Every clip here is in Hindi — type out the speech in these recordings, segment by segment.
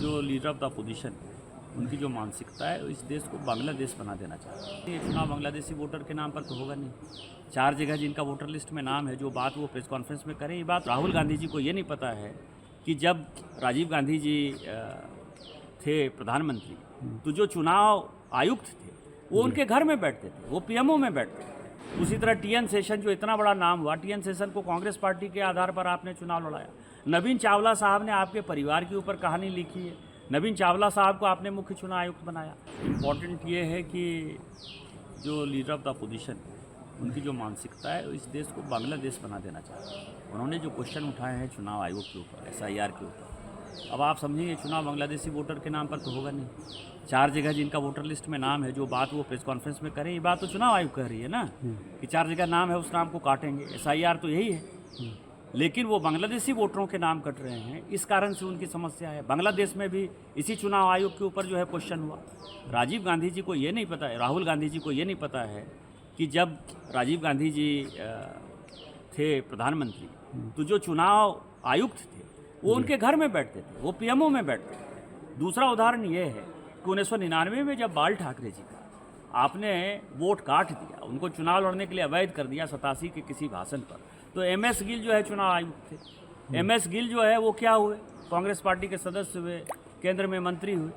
जो लीडर ऑफ द अपोजिशन उनकी जो मानसिकता है इस देश को बांग्लादेश बना देना चाहते हैं। ये चुनाव बांग्लादेशी वोटर के नाम पर तो होगा नहीं। 4 जगह जिनका वोटर लिस्ट में नाम है, जो बात वो प्रेस कॉन्फ्रेंस में करें, ये बात राहुल गांधी जी को ये नहीं पता है कि जब राजीव गांधी जी थे प्रधानमंत्री तो जो चुनाव आयुक्त थे वो उनके घर में बैठते थे, वो पीएमओ में बैठते थे। उसी तरह टीएन शेषन जो इतना बड़ा नाम हुआ, टीएन शेषन को कांग्रेस पार्टी के आधार पर आपने चुनाव लड़ाया। नवीन चावला साहब ने आपके परिवार के ऊपर कहानी लिखी है। नवीन चावला साहब को आपने मुख्य चुनाव आयुक्त बनाया। इम्पॉर्टेंट ये है कि जो लीडर ऑफ द अपोजिशन उनकी जो मानसिकता है इस देश को बांग्लादेश बना देना चाहते हैं। उन्होंने जो क्वेश्चन उठाए हैं चुनाव आयोग के ऊपर, SIR के ऊपर, अब आप समझिए चुनाव बांग्लादेशी वोटर के नाम पर तो होगा नहीं। 4 जगह जिनका वोटर लिस्ट में नाम है, जो बात वो प्रेस कॉन्फ्रेंस में करें, ये बात तो चुनाव आयोग कह रही है ना कि 4 जगह नाम है, उस नाम को काटेंगे। SIR तो यही है, लेकिन वो बांग्लादेशी वोटरों के नाम कट रहे हैं, इस कारण से उनकी समस्या है। बांग्लादेश में भी इसी चुनाव आयोग के ऊपर जो है क्वेश्चन हुआ। राजीव गांधी जी को ये नहीं पता है, राहुल गांधी जी को ये नहीं पता है कि जब राजीव गांधी जी थे प्रधानमंत्री तो जो चुनाव आयुक्त थे वो उनके घर में बैठते थे, वो पीएमओ में बैठते थे। दूसरा उदाहरण ये है कि 1999 में जब बाल ठाकरे जी का आपने वोट काट दिया, उनको चुनाव लड़ने के लिए अवैध कर दिया 87 के किसी भाषण पर, तो MS गिल जो है चुनाव आयुक्त थे। MS गिल जो है वो क्या हुए, कांग्रेस पार्टी के सदस्य हुए, केंद्र में मंत्री हुए।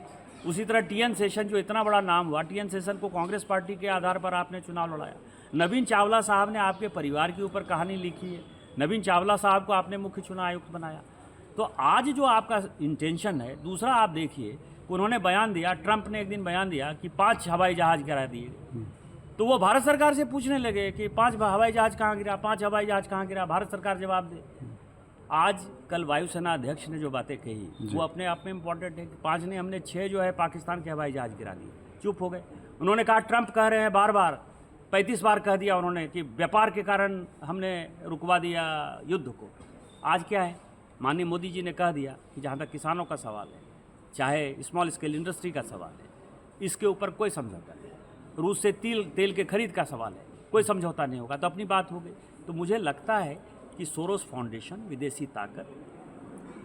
उसी तरह टीएन शेषन जो इतना बड़ा नाम हुआ, टीएन शेषन को कांग्रेस पार्टी के आधार पर आपने चुनाव लड़ाया। नवीन चावला साहब ने आपके परिवार के ऊपर कहानी लिखी है। नवीन चावला साहब को आपने मुख्य चुनाव आयुक्त बनाया। तो आज जो आपका इंटेंशन है, दूसरा आप देखिए, उन्होंने बयान दिया, ट्रंप ने एक दिन बयान दिया कि 5 हवाई जहाज गिरा दिए। तो वो भारत सरकार से पूछने लगे कि 5 हवाई जहाज कहाँ गिरा, 5 हवाई जहाज कहाँ गिरा, भारत सरकार जवाब दे। आज कल वायुसेना अध्यक्ष ने जो बातें कही वो अपने आप में इम्पोर्टेंट है कि 5 ने, हमने 6 जो है पाकिस्तान के हवाई जहाज गिरा दिए। चुप हो गए। उन्होंने कहा ट्रंप कह रहे हैं बार बार, 35 बार कह दिया उन्होंने कि व्यापार के कारण हमने रुकवा दिया युद्ध को। आज क्या है, माननीय मोदी जी ने कह दिया कि जहाँ तक किसानों का सवाल है, चाहे स्मॉल स्केल इंडस्ट्री का सवाल है, इसके ऊपर कोई समझौता नहीं। रूस से तेल के खरीद का सवाल है, कोई समझौता नहीं होगा, तो अपनी बात हो गई। तो मुझे लगता है कि सोरोस फाउंडेशन, विदेशी ताकत,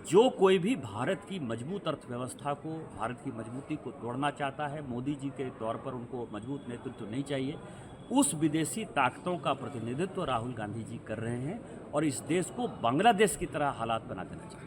जो कोई भी भारत की मजबूत अर्थव्यवस्था को, भारत की मजबूती को तोड़ना चाहता है, मोदी जी के तौर पर उनको मजबूत नेतृत्व नहीं चाहिए, उस विदेशी ताकतों का प्रतिनिधित्व राहुल गांधी जी कर रहे हैं और इस देश को बांग्लादेश की तरह हालात बना देना चाहिए।